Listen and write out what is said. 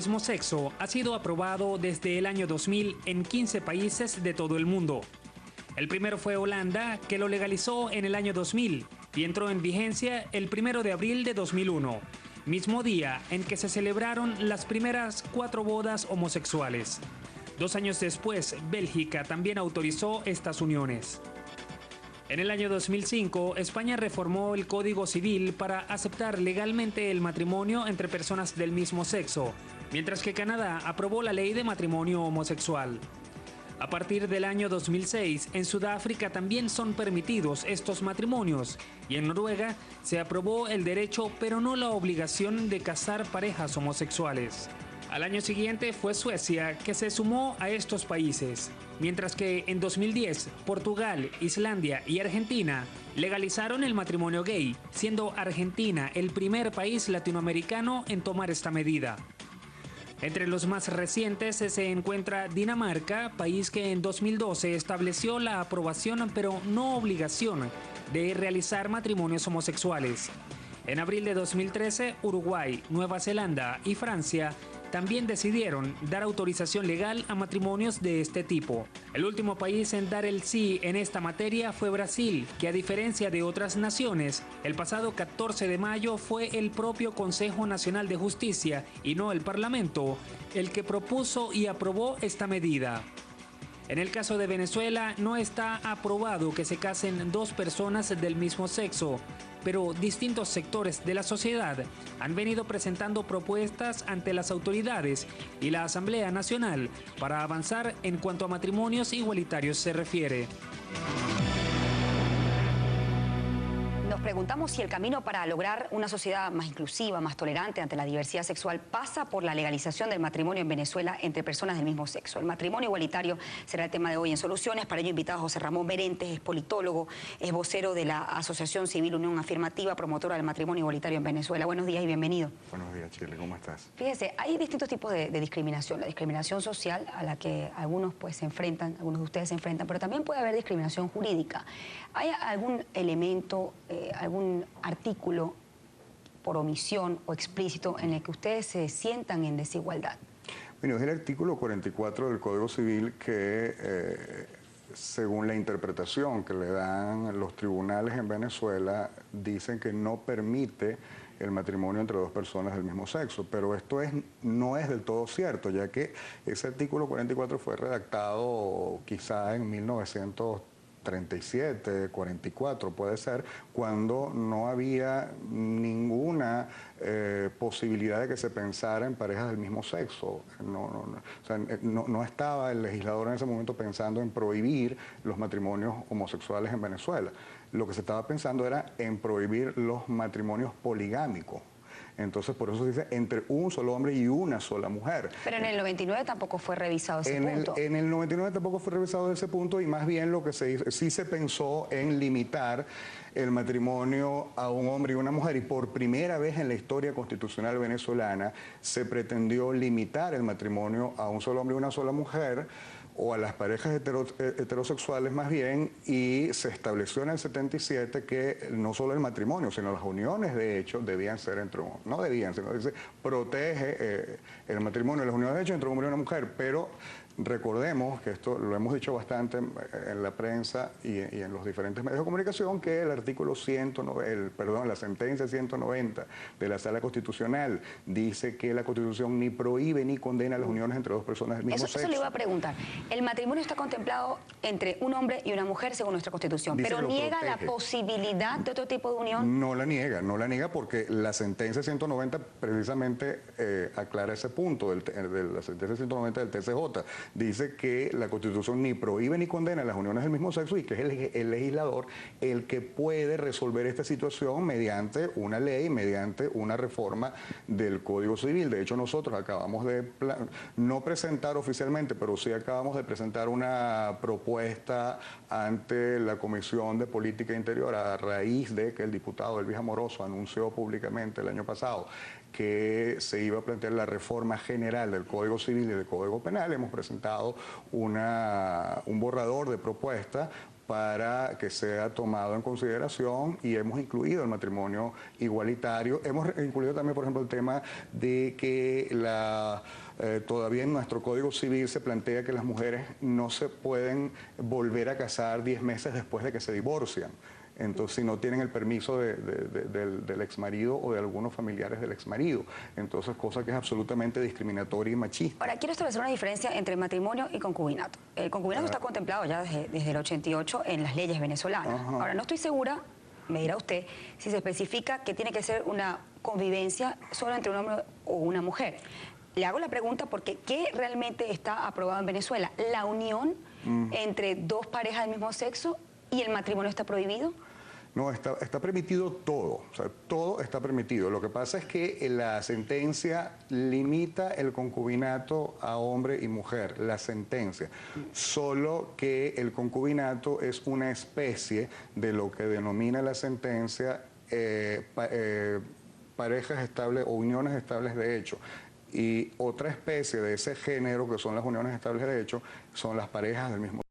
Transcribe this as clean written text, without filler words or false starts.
mismo sexo ha sido aprobado desde el año 2000 en 15 países de todo el mundo. El primero fue Holanda, que lo legalizó en el año 2000 y entró en vigencia el 1 de abril de 2001, mismo día en que se celebraron las primeras 4 bodas homosexuales. 2 años después, Bélgica también autorizó estas uniones. En el año 2005, España reformó el Código Civil para aceptar legalmente el matrimonio entre personas del mismo sexo, mientras que Canadá aprobó la ley de matrimonio homosexual. A partir del año 2006, en Sudáfrica también son permitidos estos matrimonios y en Noruega se aprobó el derecho pero no la obligación de casar parejas homosexuales. Al año siguiente fue Suecia, que se sumó a estos países, mientras que en 2010 Portugal, Islandia y Argentina legalizaron el matrimonio gay, siendo Argentina el primer país latinoamericano en tomar esta medida. Entre los más recientes se encuentra Dinamarca, país que en 2012 estableció la aprobación pero no obligación de realizar matrimonios homosexuales. En abril de 2013, Uruguay, Nueva Zelanda y Francia también decidieron dar autorización legal a matrimonios de este tipo. El último país en dar el sí en esta materia fue Brasil, que a diferencia de otras naciones, el pasado 14 de mayo fue el propio Consejo Nacional de Justicia y no el Parlamento el que propuso y aprobó esta medida. En el caso de Venezuela, no está aprobado que se casen 2 personas del mismo sexo, pero distintos sectores de la sociedad han venido presentando propuestas ante las autoridades y la Asamblea Nacional para avanzar en cuanto a matrimonios igualitarios se refiere. Nos preguntamos si el camino para lograr una sociedad más inclusiva, más tolerante ante la diversidad sexual pasa por la legalización del matrimonio en Venezuela entre personas del mismo sexo. El matrimonio igualitario será el tema de hoy en Soluciones. Para ello invitado a José Ramón Berentes, es politólogo, es vocero de la Asociación Civil Unión Afirmativa, promotora del matrimonio igualitario en Venezuela. Buenos días y bienvenido. Buenos días, Chile, ¿cómo estás? Fíjese, hay distintos tipos de discriminación. La discriminación social a la que algunos pues se enfrentan, algunos de ustedes se enfrentan, pero también puede haber discriminación jurídica. ¿Hay algún elemento, algún artículo por omisión o explícito en el que ustedes se sientan en desigualdad? Bueno, es el artículo 44 del Código Civil que, según la interpretación que le dan los tribunales en Venezuela, dicen que no permite el matrimonio entre 2 personas del mismo sexo, pero esto no es del todo cierto, ya que ese artículo 44 fue redactado quizá en 1937, 44 puede ser, cuando no había ninguna posibilidad de que se pensara en parejas del mismo sexo. No estaba el legislador en ese momento pensando en prohibir los matrimonios homosexuales en Venezuela. Lo que se estaba pensando era en prohibir los matrimonios poligámicos. Entonces, por eso se dice entre un solo hombre y una sola mujer. Pero en el 99 tampoco fue revisado ese punto. En el 99 tampoco fue revisado ese punto y más bien lo que se hizo, sí se pensó en limitar el matrimonio a un hombre y una mujer, y por primera vez en la historia constitucional venezolana se pretendió limitar el matrimonio a un solo hombre y una sola mujer, o a las parejas heterosexuales más bien, y se estableció en el 77 que no solo el matrimonio, sino las uniones de hecho debían ser entre un, no debían, sino dice, protege el matrimonio y las uniones de hecho entre un hombre y una mujer, pero recordemos que esto lo hemos dicho bastante en la prensa y en los diferentes medios de comunicación, que el artículo 190, la sentencia 190 de la Sala Constitucional dice que la Constitución ni prohíbe ni condena las uniones entre 2 personas del mismo sexo. Eso le iba a preguntar. El matrimonio está contemplado entre un hombre y una mujer según nuestra Constitución, pero niega la posibilidad de otro tipo de unión. No la niega porque la sentencia 190 precisamente aclara ese punto de la sentencia 190 del TCJ. Dice que la Constitución ni prohíbe ni condena las uniones del mismo sexo y que es el legislador el que puede resolver esta situación mediante una ley, mediante una reforma del Código Civil. De hecho, nosotros acabamos de, no presentar oficialmente, pero sí acabamos de presentar una propuesta ante la Comisión de Política Interior a raíz de que el diputado Elvis Amoroso anunció públicamente el año pasado que se iba a plantear la reforma general del Código Civil y del Código Penal. Hemos presentado un borrador de propuesta para que sea tomado en consideración, y hemos incluido el matrimonio igualitario. Hemos incluido también, por ejemplo, el tema de que todavía en nuestro Código Civil se plantea que las mujeres no se pueden volver a casar 10 meses después de que se divorcian. Entonces, si no tienen el permiso del exmarido o de algunos familiares del exmarido. Entonces, cosa que es absolutamente discriminatoria y machista. Ahora, quiero establecer una diferencia entre matrimonio y concubinato. El concubinato está contemplado ya desde el 88 en las leyes venezolanas. Ajá. Ahora, no estoy segura, me dirá usted, si se especifica que tiene que ser una convivencia solo entre un hombre o una mujer. Le hago la pregunta porque ¿qué realmente está aprobado en Venezuela? ¿La unión entre dos parejas del mismo sexo y el matrimonio está prohibido? No, está permitido todo, o sea, todo está permitido. Lo que pasa es que la sentencia limita el concubinato a hombre y mujer, la sentencia. Solo que el concubinato es una especie de lo que denomina la sentencia parejas estables o uniones estables de hecho. Y otra especie de ese género, que son las uniones estables de hecho, son las parejas del mismo